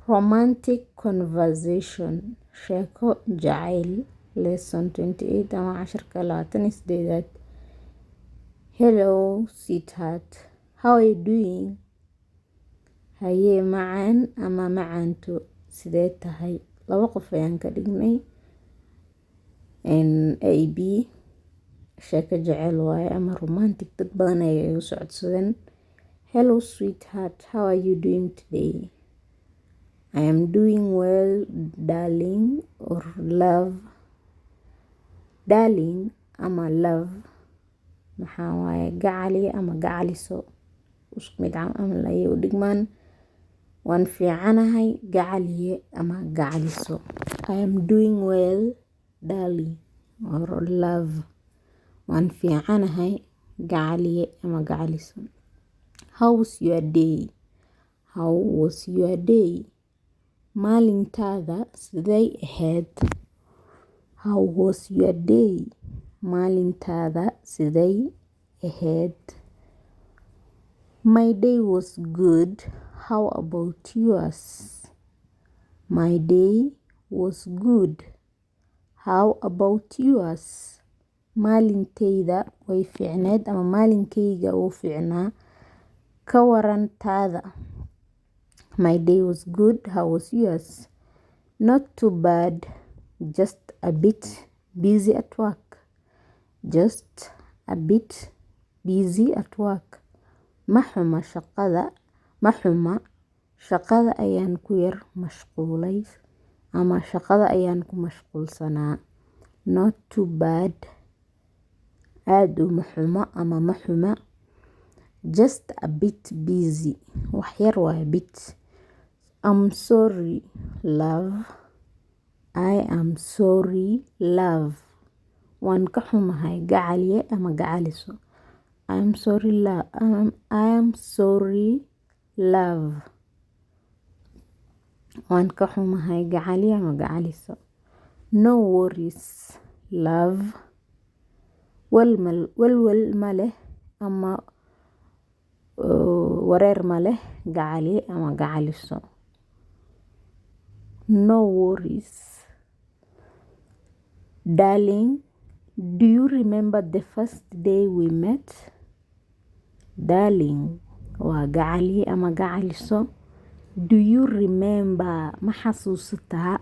Romantic conversation sheeko jacayl lesson 28 ama 28. Hello sweetheart, how are you doing? Haye macaan ama macaanto sidee tahay? Laba qof ayaan ka dhignay ab sheeko jacayl waaye ama romantic, dad badan ayay u socodsadeen. Hello sweetheart, how are you doing today? I am doing well darling or love. Darling ama love maxaa waaye gacali ama gacaliso isku mid camal ayay u dhigmaan. Waan fiicanahay gacaliye ama gacaliso. I am doing well darling or love. Waan fiicanahay gacaliye ama gacaliso. How was your day? How was your day? Maalintaada siday ahayd? How was your day? Maalintaada siday ahayd? My day was good. How about yours? My day was good. How about yours? Maalintayda way fiicneed ama maalinkayga uu fiicnaa. Ka warantaada? My day was good. How was yours? Not too bad. Just a bit busy at work. Just a bit busy at work. Ma xuma shaqada ayaan ku yar mashquulay ama shaqada ayaan ku mashquulsanaa. Not too bad. Aad uma xuma ama ma xuma. Just a bit busy. Wax yar waa bit. I'm sorry love. I am sorry love. Waan ka xumahay gacaliye ama gacaliso. I am sorry love. I am sorry love. Waan ka xumahay gacaliye ama gacaliso. No worries love. Walwal ma leh ama wareer ma leh gacaliye ama gacaliso. No worries. Darling, do you remember the first day we met? Darling, waa gacaliye ama gacaliso. Do you remember ma xasuusataa?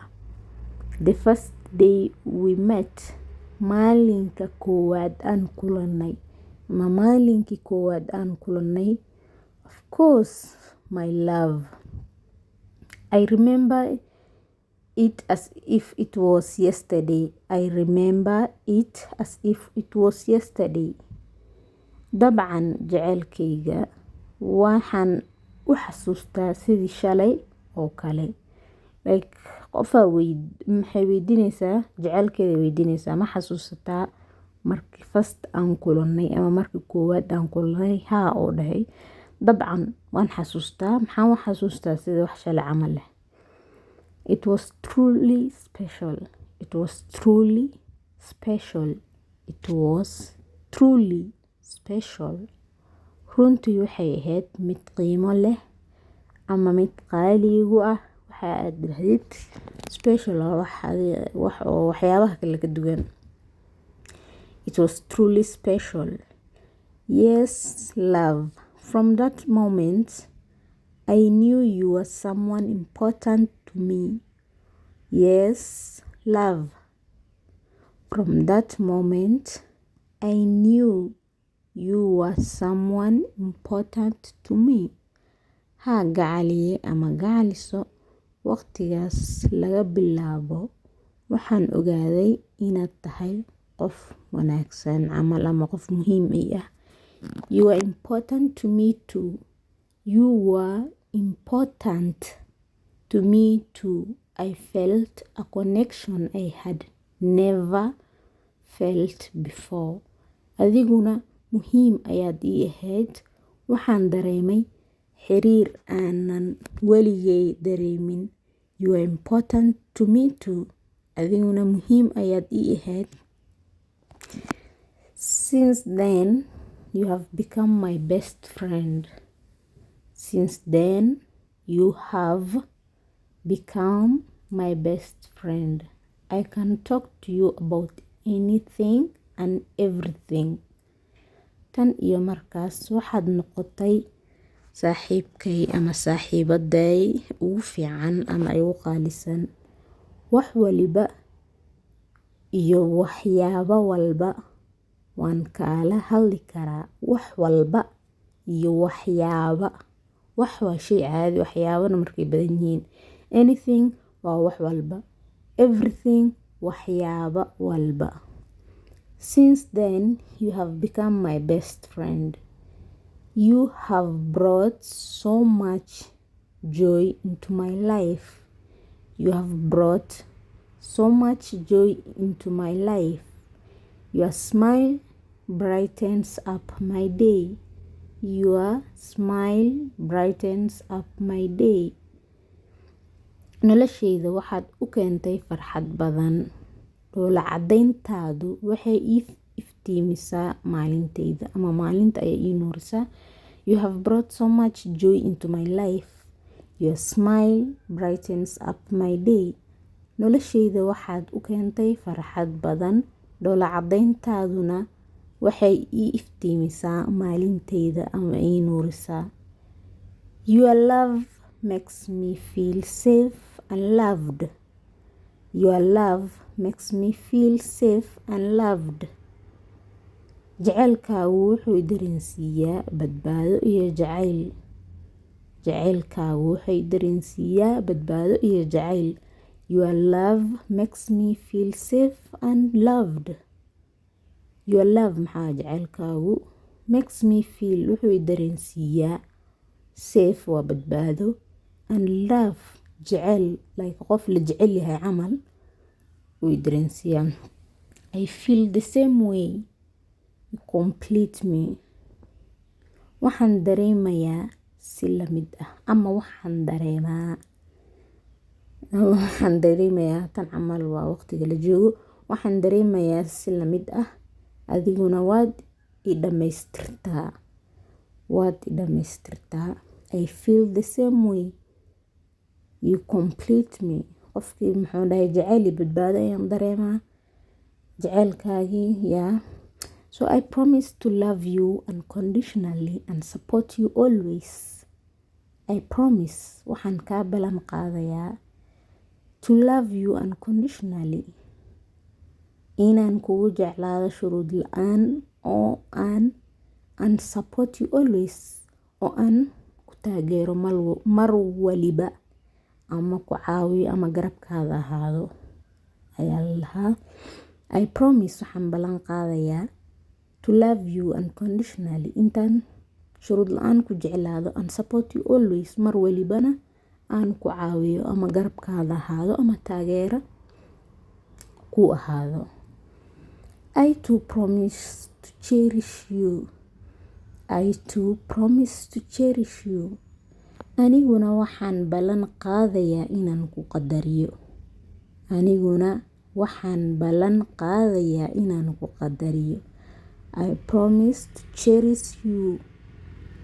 The first day we met. Maalinka koowaad aan kulannay. Ma maalinkii koowaad aan kulannay? Of course, my love. I remember it as if it was yesterday. I remember it as if it was yesterday. Dabcan jaceylkayga waxaan u xasuustaa sidii shalay oo kale. Like qofaa maxay weydiinaysaa jaceylkeeda weydiinaysaa ma xasuusataa markii first aan kulannay ama markii koowaad aan kulannay? Haa oo dhahay. Dabcan waan xasuustaa. Maxaan u xasuustaa sidii wax shalay camal leh. It was truly special. It was truly special. It was truly special. Runtii waxay ahayd mid qiimo leh ama mid qaaligu ah. Waxa aad dhahdid special wax oo waxyaabaha kale ka duwan. It was truly special. Yes love. From that moment I knew you were someone important to me. Yes love. From that moment I knew you were someone important to me. Ha gacaliye ama gacaliso. Waqtigaas laga bilaabo waxaan ogaaday inaad tahay qof wanaagsan camal ama qof muhiim ah. You are important to me too. You were important to me too. I felt a connection I had never felt before. Adiguna muhiim ayaad ii ahayd. Waxaan dareemay xiriir aanan weligay dareemin. You are important to me too. Adiguna muhiim ayaad ii ahayd. Since then you have become my best friend. Since then you have become my best friend. I can talk to you about anything and everything. Tan iyo markaas waxaad noqotay saaxiibkay ama saaxiibaday ugu fiican ama ugu qaalisan. Wax waliba iyo waxyaabo walba waan kaala hadli karaa. Wax walba iyo waxyaaba. Wax waa shay caadi, waxyaabana markay badan yihiin. Anything waa wax walba. Everything waxyaaba walba. Since then, you have become my best friend. You have brought so much joy into my life. You have brought so much joy into my life. Your smile brightens up my day. Your smile brightens up my day. Noloshayda waxaad u keentay farxad badan. Dhoola cadayntaadu waxay iftiimisaa maalintayda ama maalinta ayay ii nuurisaa. You have brought so much joy into my life. Your smile brightens up my day. Noloshayda waxaad u keentay farxad badan. Dhoola cadayntaaduna waxay ii iftiimisaa maalintayda ama ii nuurisaa. Your love makes me feel safe and loved. Your love makes me feel safe and loved. Jacaylkaagu wuxuu dareensiiyaa badbaado iyo jacayl. Jacaylkaagu wuxuu dareensiiyaa badbaado iyo jacayl. Your love makes me feel safe and loved. Your love maxaa jacaylkaagu makes me feel wuxuu dareensiiyaa safe waa badbaado and love jacayl like qof la jecel yahay camal wuu dareensiiyaa. I feel the same way. You complete me. Waxaan dareemayaa si la mid ah ama waxaan dareemayaa tan camal waa waqtiga la joogo. Waxaan dareemayaa si la mid ah adiguna waad i dhamaystirtaa. Waad i dhamaystirtaa. I feel the same way. You complete me. Qofkii muxuu dhahay jacayl badbaado ayaan dareemaa. Jacaylkaagii yaa. So I promise to love you unconditionally and support you always. I promise waxaan kaa balan qaadayaa to love you unconditionally. Inaan kugu jeclaado shuruud la'aan oo aan support you always oo aan ku taageero mar waliba ama ku caawiyo ama garabkaada ahaado ayaa lahaa. I promise waxaan balan qaadayaa to love you unconditionally. Intaan shuruud la'aan ku jeclaado and support you always mar walibana aan ku caawiyo ama garabkaada ahaado ama taageero ku ahaado. I too promise to cherish you. I too promise to cherish you. Aniguna waxaan balan qaadayaa inaan ku qadariyo. Aniguna waxaan balan qaadayaa inaan ku qadariyo. I promise to cherish you.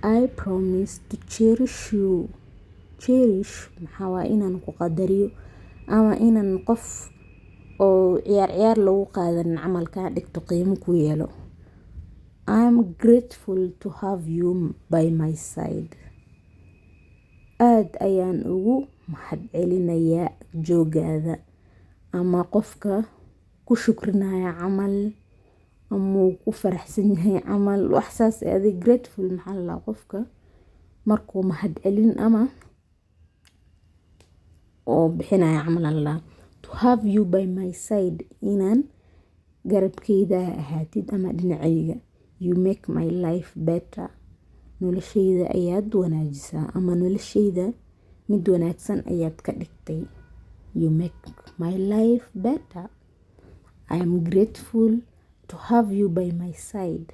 I promise to cherish you. Cherish maxaa waa inaan ku qadariyo ama inaan qof oo ciyaar lagu qaadan camalka dhigto qiimo ku yeelo. I'm grateful to have you by my side. Aad ayaan ugu mahadcelinayaa joogaada ama qofka ku shukrinaya camal ama ku faraxsan yahay camal wax saas aad grateful maxaa la qofka markuu mahadcelin ama oo bixinaya camal Allah. To have you by my side inaan garabkayda ahaatid ama dhinacayga. You make my life better. Noloshayda ayaad wanaajisaa ama noloshayda mid wanaagsan ayaad ka dhigtay. You make my life better. I am grateful to have you by my side.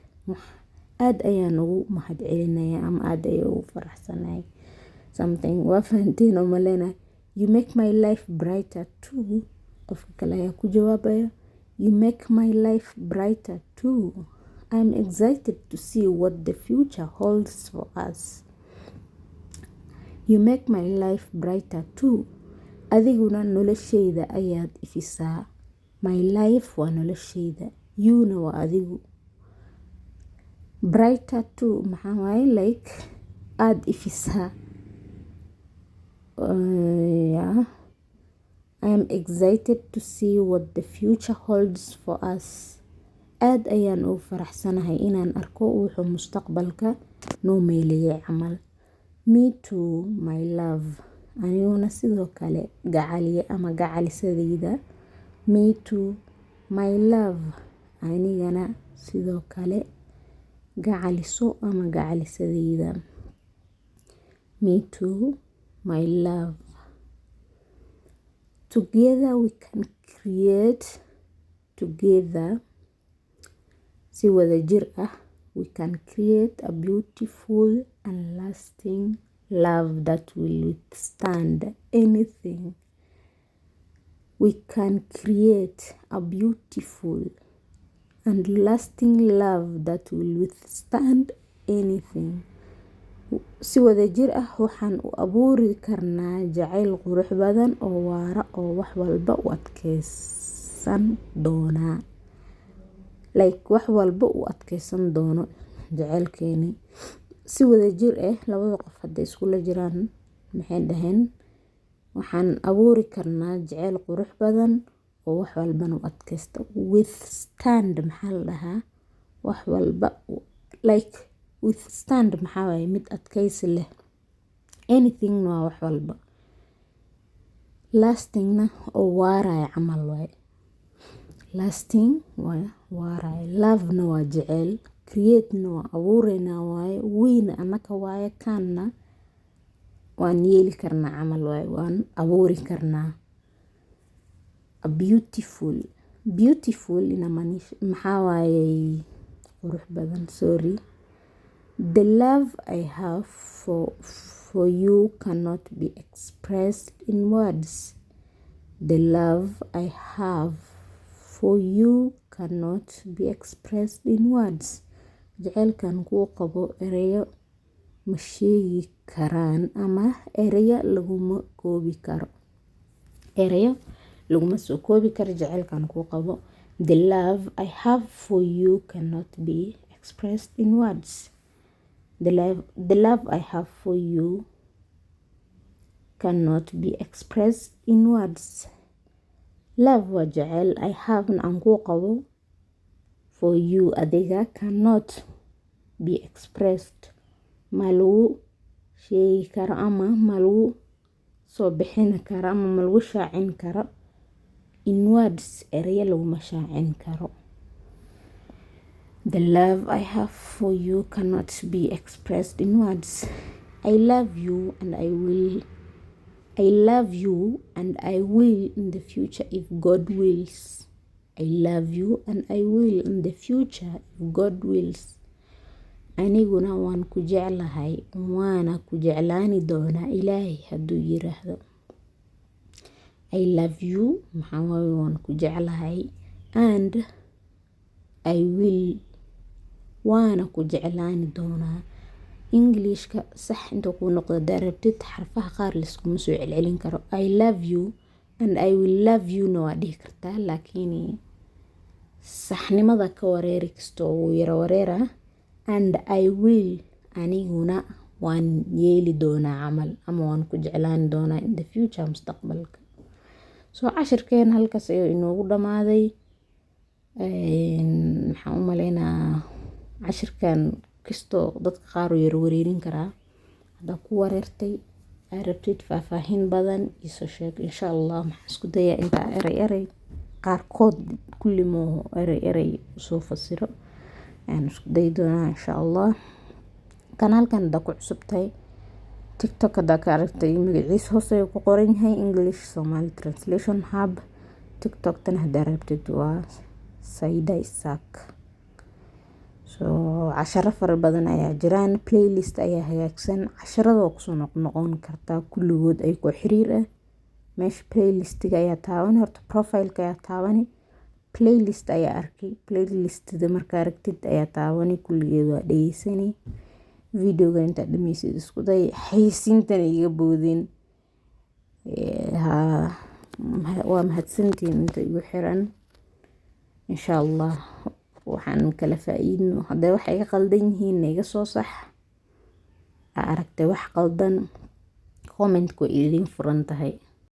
Aad ayaan ugu mahadcelinayaa ama aad ayaan ugu faraxsanahay. Something waa fahanteen oo malena. You make my life brighter too. Qofka kale ayaa ku jawaabaya. You make my life brighter too. I'm excited to see what the future holds for us. You make my life brighter too. adiguna noloshayda ayaad ifisaa. My life waa noloshayda, you-na waa adigu. Brighter too maxaa waaye like aad ifisaa. Yeah. I am excited to see what the future holds for us. Aad ayaan ugu faraxsanahay inaan arko wuxuu mustaqbalka noo meeliyay camal. Me too, my love. Aniguna sidoo kale gacaliye ama gacalisadayda. Me too, my love. Anigana sidoo kale gacaliso ama gacalisadayda. Me too, my love. Together we can create. Together si wada jir ah we can create a beautiful and lasting love that will withstand anything. We can create a beautiful and lasting love that will withstand anything. Si wada jir ah waxaan u abuuri karnaa jacayl qurux badan oo waara oo wax walba u adkeysan doona. Like wax walba u adkeysan doono jacaylkeeni. Si wada jir ah labada qof hadday iskula jiraan maxay dhaheen waxaan abuuri karnaa jacayl qurux badan oo wax walbana u adkeysta. Withstand maxaa la dhahaa wax walba like withstand maxaa waaye mid adkeysi leh. Anything waa wax walba. Lastingna oo waaraya camal waaye. Lasting waa waaraya. Love-na waa jacayl. Create-na waa abuurayna waaye. We-na anaka waaye. Can-na waan yeeli karnaa camal waaye. Waan abuuri karnaa. A beautiful. Beautiful ina maxaa waaye qurux badan. Sorry. The love I have for you cannot be expressed in words. The love I have for you cannot be expressed in words. Jacaylkan kuu qabo erayo ma sheegi karaan ama erayo laguma koobi karo. Erayo laguma soo koobi karo jacaylkan kuu qabo. The love I have for you cannot be expressed in words. The love I have for you cannot be expressed in words. Love waa jacayl. I have aan kuu qabo for you adiga cannot be expressed. Ma lagu sheegi karo ama ma lagu soo bixin karo ama ma lagu shaacin karo. In words erayo laguma shaacin karo. The love I have for you cannot be expressed in words. I love you and I will. I love you and I will in the future if God wills. I love you and I will in the future if God wills. Aniguna waan ku jeclahay waana ku jeclaani doonaa Ilaahay hadduu yiraahdo. I love you maxaa waaye waan ku jeclahay and I will waana ku jeclaani doonaa. Englishka sax inta ku noqdo darabtid xarfaha qaar liskuma soo celcelin karo. I love you and I will love you na waa dhihi kartaa laakiin saxnimada ka wareeri kasto wuu yara wareera. And I will aniguna waan yeeli doonaa camal ama waan ku jeclaani doonaa in the future mustaqbalka. So cashirkeen halkaas ayuu inoogu dhamaaday. Maxaan u maleynaa cashirkan kastoo dadka qaar u yara wareerin karaa. Haddaa ku wareertay aad rabtid faahfaahin badan isoo sheeg insha Allah. Maxaan isku dayaa intaa eray qaarkood kulli moo eray soo fasiro. Aan isku day doonaa insha Allah. Kanaalkan haddaa ku cusubtahay TikTok haddaa ka aragtay magaciisa hoos ayuu ku qoran yahay English Somali Translation Hub. TikTok tan haddaa rabtid waa Saida Isaaq. So casharo fara badan ayaa jiraan. Playlist ayaa hagaagsan. Casharada waa kusoo noqon kartaa kulligood ay ku xiriir ah. Meesha playlistiga ayaa taaban. Horta profile-ka ayaa taabani. Playlist ayaa arkay. Playlist-da markaa aragtid ayaa taabani. Kulligeed waa dhageysani. Videoga inta dhameysid isku day xayeysiintan iga boodin. waa mahadsantiin inta igu xiran insha allah waxaan kala faa'iidno hadday wax iga qaldan yihiin iga soo sax aragtay wax qaldan comment ku idin furan tahay